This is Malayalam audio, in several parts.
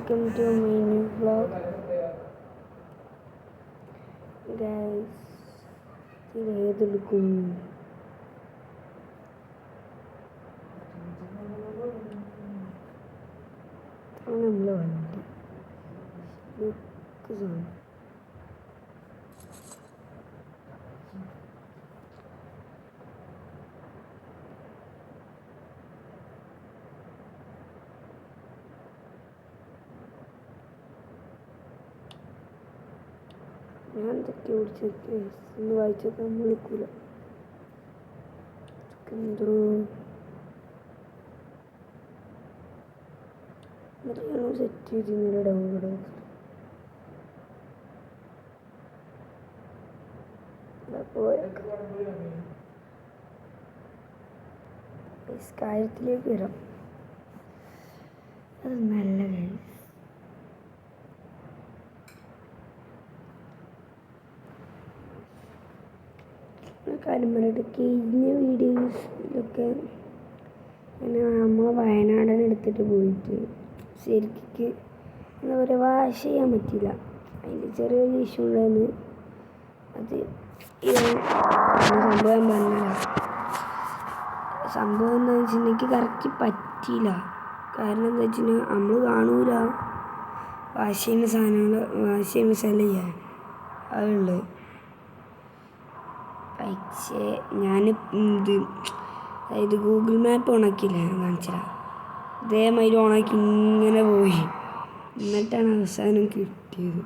Welcome to my new vlog guys. ഇത് ഏതെടുക്കും? നമ്മളെ വണ്ടി ലുക്ക് സാധനം. ഞാൻ എന്തൊക്കെ ഓടിച്ചൊക്കെ ഒന്ന് വായിച്ചൊക്കെ നമ്മൾ വിളിക്കൂല. എന്തോ എന്നിട്ടാണോ സെറ്റ് ചെയ്തിങ്ങനെ ഡൗൺലോഡ് കാര്യത്തിലേക്ക് വരാം. അത് നല്ല കാര്യം പറഞ്ഞിട്ട് കഴിഞ്ഞ വീഡിയോസിലൊക്കെ നമ്മൾ വയനാടൻ എടുത്തിട്ട് പോയിട്ട് ശരിക്ക് എന്താ പറയുക, വാഷ് ചെയ്യാൻ പറ്റില്ല. അതിൻ്റെ ചെറിയൊരു ഇഷ്യൂ ഉണ്ടായിരുന്നു. അത് സംഭവം പറഞ്ഞതാണ്. സംഭവം എന്താ വെച്ചിട്ടുണ്ടെങ്കിൽ കറക്റ്റ് പറ്റിയില്ല. കാരണം എന്താ വെച്ചിട്ടുണ്ടെങ്കിൽ നമ്മൾ കാണൂല വാഷ് ചെയ്യുന്ന സാധനങ്ങൾ, വാഷ് ചെയ്യുന്ന സ്ഥലം ചെയ്യാൻ അതുള്ളത്. പക്ഷേ ഞാൻ അതായത് ഗൂഗിൾ മാപ്പ് ഓണാക്കിയില്ല, ഞാൻ കാണിച്ചില്ല. ഇതേമാതിരി ഓണാക്കി ഇങ്ങനെ പോയി. എന്നിട്ടാണ് അവസാനം കിട്ടിയത്.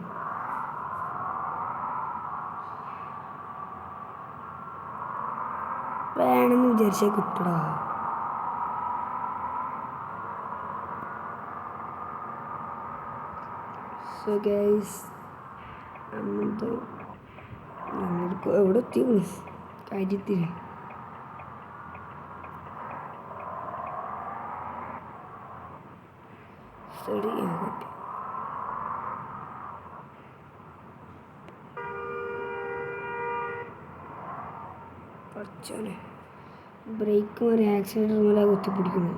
വേണമെന്ന് വിചാരിച്ചാൽ കിട്ടടാ. സോ ഗൈസ്, നമ്മൾക്ക് എവിടെ എത്തി കാര്യത്തിന്? കുറച്ചോനെ ബ്രേക്ക് മാറി ആക്സിഡൻറ്റ് മൂല കുത്തിപ്പിടിക്കുന്നു.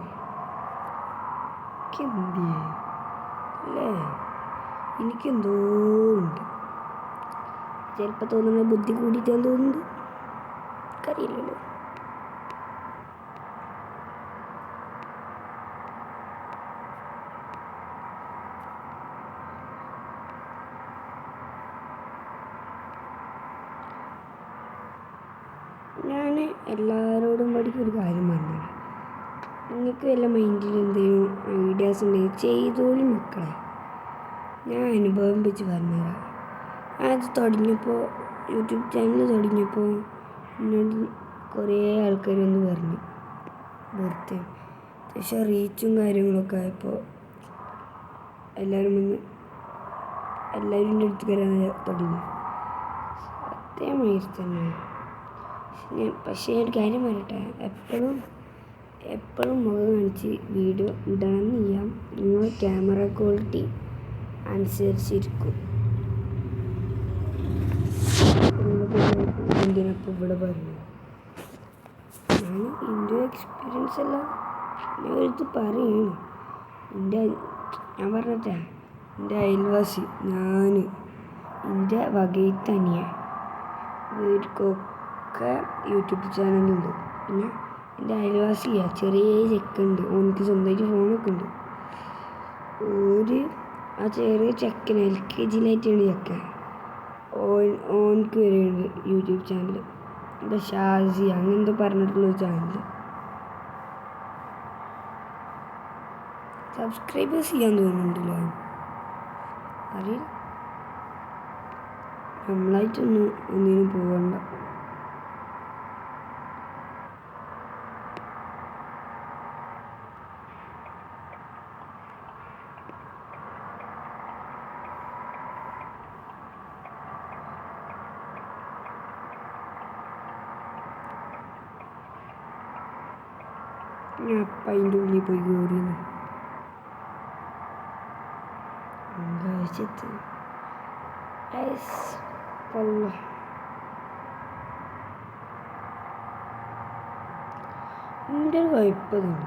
അല്ലേ, എനിക്കെന്തോ ഉണ്ട്. ചിലപ്പോൾ തോന്നുന്നത് ബുദ്ധി കൂടിയിട്ടാന്ന് തോന്നുന്നുണ്ട്, അറിയില്ലല്ലോ. ഞാൻ എല്ലാവരോടും പഠിക്കൊരു കാര്യം പറഞ്ഞത്, നിങ്ങൾക്ക് വല്ല മൈൻഡിൽ എന്തെങ്കിലും ഐഡിയാസ് ഉണ്ടെങ്കിൽ ചെയ്തോളി മക്കളെ. ഞാൻ അനുഭവം വെച്ച് പറഞ്ഞുതരാം. അത് തുടങ്ങിയപ്പോൾ, യൂട്യൂബ് ചാനൽ തുടങ്ങിയപ്പോൾ എന്നോട് കുറേ ആൾക്കാർ വന്ന് പറഞ്ഞു വെറുതെ. പക്ഷേ റീച്ചും കാര്യങ്ങളൊക്കെ ആയപ്പോൾ എല്ലാവരും എൻ്റെ അടുത്ത് വരാൻ തുടങ്ങി. സത്യമായിട്ട് തന്നെ. പക്ഷേ ഒരു കാര്യം പറയട്ടെ, എപ്പോഴും മുഖം കാണിച്ച് വീഡിയോ ഇടണമെന്നില്ല. നിങ്ങൾ ക്യാമറ ക്വാളിറ്റി അനുസരിച്ചിരിക്കും. എന്തിനപ്പോൾ ഇവിടെ പറഞ്ഞു, ഞാൻ എൻ്റെ എക്സ്പീരിയൻസ് എല്ലാം ഞാൻ എടുത്ത് പറയുന്നു. ഞാൻ പറഞ്ഞിട്ടേ, എൻ്റെ അയൽവാസി, ഞാൻ എൻ്റെ വകയിൽ തന്നെയാണ്. ഇവർക്കൊക്കെ യൂട്യൂബ് ചാനലുണ്ട്. പിന്നെ എൻ്റെ അയൽവാസിയാണ്, ചെറിയ ചെക്കുണ്ട്, ഓനക്ക് സ്വന്തമായിട്ട് ഫോണൊക്കെ ഉണ്ട്. ആ ചെറിയ ചെക്കൻ LKGയിലായിട്ടാണ് ചെക്കൻ. ഓനക്ക് വരെയുണ്ട് യൂട്യൂബ് ചാനൽ. എന്താ ഷാസി അങ്ങനെന്തോ പറഞ്ഞിട്ടുള്ളൊരു ചാനൽ. സബ്സ്ക്രൈബേഴ്സ് ചെയ്യാൻ തോന്നുന്നുണ്ടല്ലോ, അറിയില്ല. നമ്മളായിട്ടൊന്നും ഒന്നിനും പോകണ്ട. ഞാൻ അപ്പം അതിൻ്റെ ഉള്ളിൽ പോയി കയറിയെന്ന് കഴിച്ചിട്ട് കൊള്ള. എൻ്റെ ഒരു കുഴപ്പമില്ല,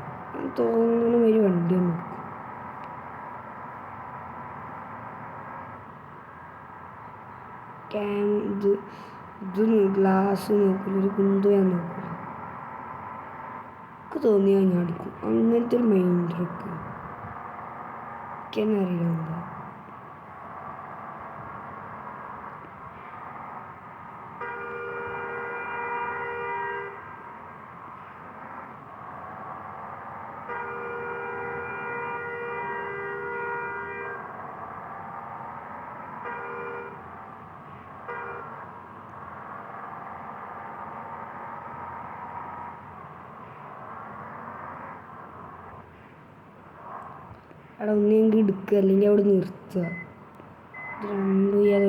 തോന്നുന്ന ഒരു വണ്ടിയാണ്. ഇത് ഗ്ലാസ് നോക്കില്ല, ഒരു കുന്തു ഞാൻ നോക്കില്ല. എനിക്ക് തോന്നിയാൽ ഞാൻ അടിക്കും. അങ്ങനത്തെ ഒരു മൈൻഡ് ഇருக்கு. എനിക്കെന്നെ അറിയില്ല എന്താ. അവിടെ ഒന്നെങ്കിൽ എടുക്കുക അല്ലെങ്കിൽ അവിടെ നിർത്തുക. ഇത് രണ്ടും ചെയ്യാതെ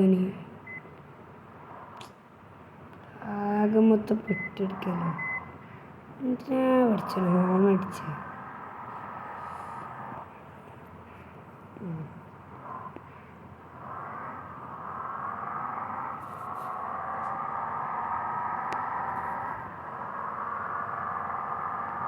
ആകെ മൊത്തം പെട്ടെടുക്കല്ലോ. എന്തിനാ പഠിച്ചോ ഹോം അടിച്ച